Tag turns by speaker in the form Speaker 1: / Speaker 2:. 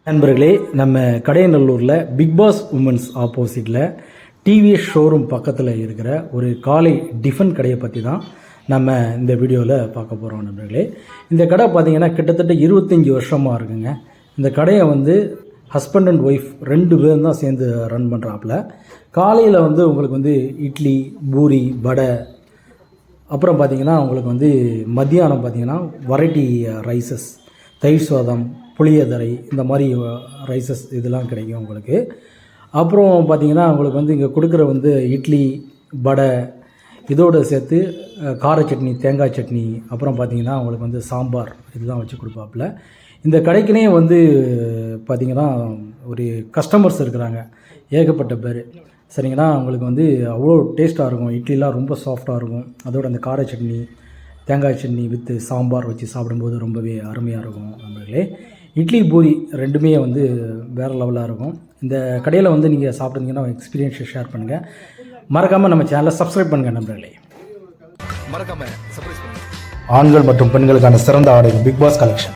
Speaker 1: நண்பர்களே, நம்ம கடையநல்லூரில் big pass women's ஆப்போசிட்டில் டிவிஎஸ் ஷோரூம் பக்கத்தில் இருக்கிற ஒரு காலை டிஃபன் கடையை பற்றி தான் நம்ம இந்த வீடியோவில் பார்க்க போகிறோம். நண்பர்களே, இந்த கடை பார்த்திங்கன்னா கிட்டத்தட்ட 25 வருஷமாக இருக்குங்க. இந்த கடையை ஹஸ்பண்ட் அண்ட் ஒய்ஃப் 2 பேரும் தான் சேர்ந்து ரன் பண்ணுறாப்புல. காலையில் உங்களுக்கு இட்லி, பூரி, வடை, அப்புறம் பார்த்திங்கன்னா உங்களுக்கு மத்தியானம் பார்த்திங்கன்னா வெரைட்டி ரைஸஸ், தயிர் சாதம், புளியோதரை, இந்த மாதிரி ரைஸஸ் இதெல்லாம் கிடைக்கும் உங்களுக்கு. அப்புறம் பார்த்திங்கன்னா உங்களுக்கு இங்கே கொடுக்குற இட்லி, வடை, இதோடு சேர்த்து கார சட்னி, தேங்காய் சட்னி, அப்புறம் பார்த்திங்கன்னா உங்களுக்கு சாம்பார் இதெல்லாம் வச்சு கொடுப்பாப்புல. இந்த கடைக்குனே பார்த்திங்கன்னா ஒரு கஸ்டமர்ஸ் இருக்கிறாங்க, ஏகப்பட்ட பேர். சரிங்களா, உங்களுக்கு அவ்வளோ டேஸ்ட்டாக இருக்கும். இட்லிலாம் ரொம்ப சாஃப்டாக இருக்கும். அதோட அந்த கார சட்னி, தேங்காய் சட்னி வித்து சாம்பார் வச்சு சாப்பிடும்போது ரொம்பவே அருமையாக இருக்கும். நண்பர்களே, இட்லி, பூரி ரெண்டுமே வேறு லெவலாக இருக்கும். இந்த கடையில் நீங்கள் சாப்பிட்டீங்கன்னா எக்ஸ்பீரியன்ஸை ஷேர் பண்ணுங்கள். மறக்காமல் நம்ம சேனலை சப்ஸ்கிரைப் பண்ணுங்கள். நண்பர்களே,
Speaker 2: மறக்காமல் சப்ஸ்கிரைப் பண்ணுங்கள்.
Speaker 1: ஆண்கள் மற்றும் பெண்களுக்கான சிறந்த ஆடைகள் பிக் பாஸ் கலெக்ஷன்.